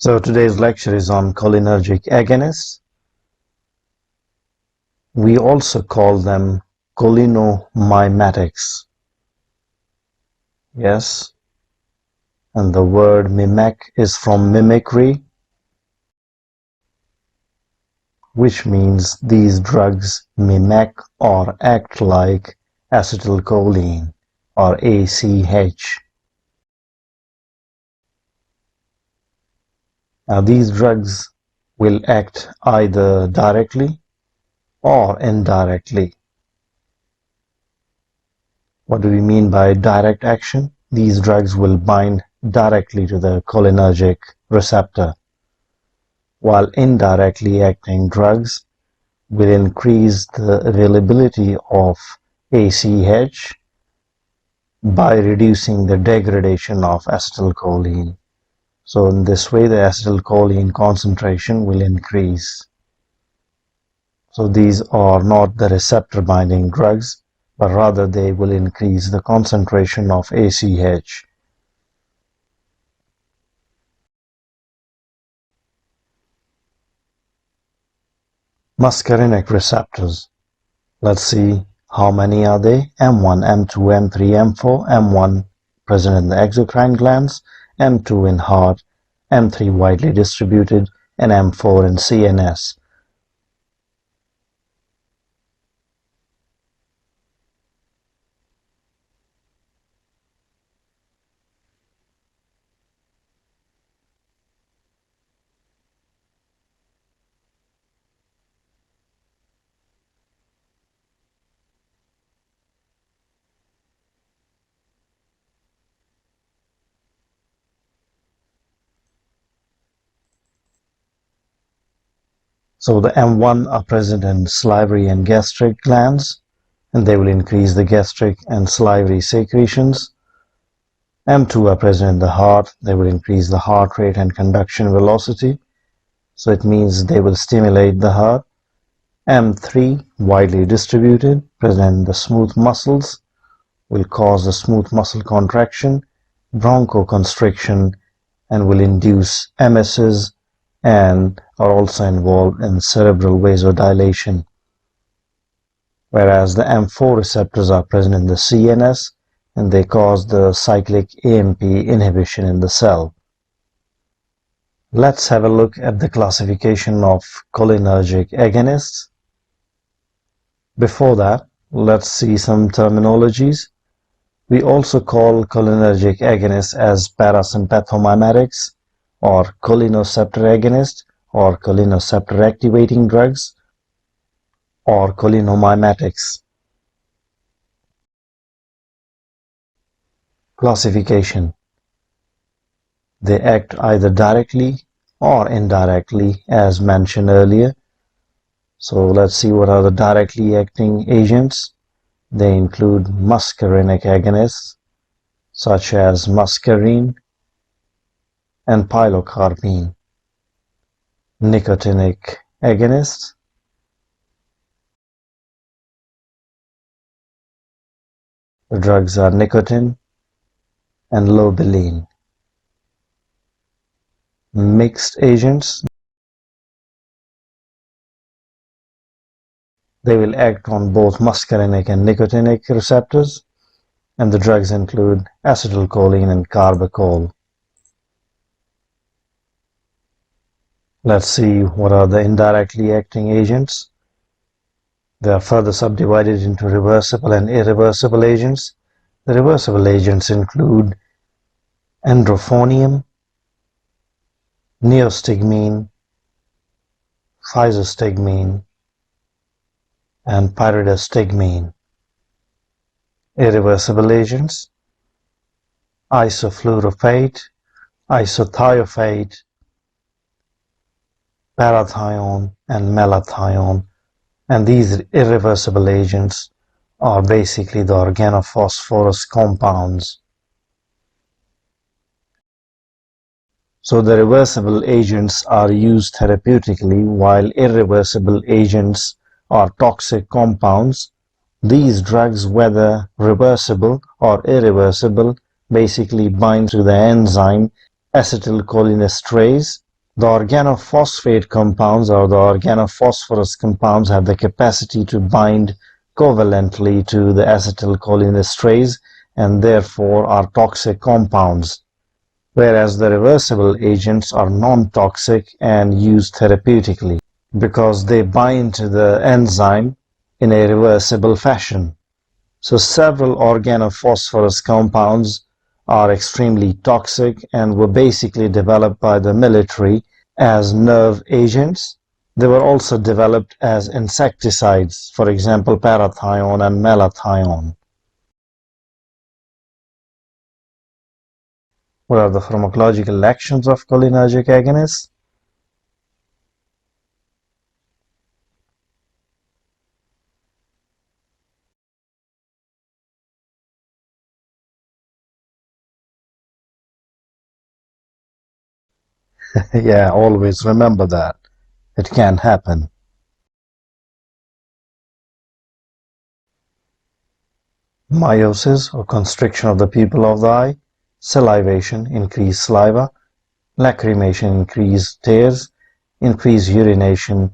So today's lecture is on cholinergic agonists. We also call them cholinomimetics. Yes, and the word mimic is from mimicry, which means these drugs mimic or act like acetylcholine or ACH. Now these drugs will act either directly or indirectly. What do we mean by direct action? These drugs will bind directly to the cholinergic receptor, while indirectly acting drugs will increase the availability of ACH by reducing the degradation of acetylcholine. So in this way, the acetylcholine concentration will increase. So these are not the receptor binding drugs, but rather they will increase the concentration of ACH. Muscarinic receptors. Let's see how many are they. M1, M2, M3, M4, M1 present in the exocrine glands, M2 in heart, M3 widely distributed, and M4 in CNS. So the M1 are present in salivary and gastric glands, and they will increase the gastric and salivary secretions. M2 are present in the heart. They will increase the heart rate and conduction velocity. So it means they will stimulate the heart. M3, widely distributed, present in the smooth muscles, will cause a smooth muscle contraction, bronchoconstriction, and will induce emesis and are also involved in cerebral vasodilation. Whereas the M4 receptors are present in the CNS and they cause the cyclic AMP inhibition in the cell. Let's have a look at the classification of cholinergic agonists. Before that, let's see some terminologies. We also call cholinergic agonists as parasympathomimetics or cholineceptor agonist or cholineceptor activating drugs or cholinomimetics. Classification. They act either directly or indirectly as mentioned earlier. So let's see what are the directly acting agents. They include muscarinic agonists such as muscarine and pilocarpine, nicotinic agonists, the drugs are nicotine and lobeline. Mixed agents, they will act on both muscarinic and nicotinic receptors, and the drugs include acetylcholine and carbachol. Let's see what are the indirectly acting agents. They are further subdivided into reversible and irreversible agents. The reversible agents include androphonium, neostigmine, physostigmine, and pyridostigmine. Irreversible agents: isofluorophate, isothiopate, parathione, and malathione. And these irreversible agents are basically the organophosphorus compounds. So the reversible agents are used therapeutically, while irreversible agents are toxic compounds. These drugs, whether reversible or irreversible, basically bind to the enzyme acetylcholinesterase, The organophosphate compounds or the organophosphorus compounds have the capacity to bind covalently to the acetylcholinesterase and therefore are toxic compounds, whereas the reversible agents are non-toxic and used therapeutically because they bind to the enzyme in a reversible fashion. So several organophosphorus compounds are extremely toxic and were basically developed by the military as nerve agents. They were also developed as insecticides, for example, parathion and malathion. What are the pharmacological actions of cholinergic agonists? Yeah, always remember that. It can happen. Meiosis or constriction of the pupil of the eye, salivation, increased saliva, lacrimation, increased tears, increased urination,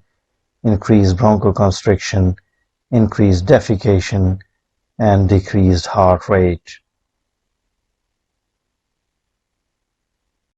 increased bronchoconstriction, increased defecation, and decreased heart rate.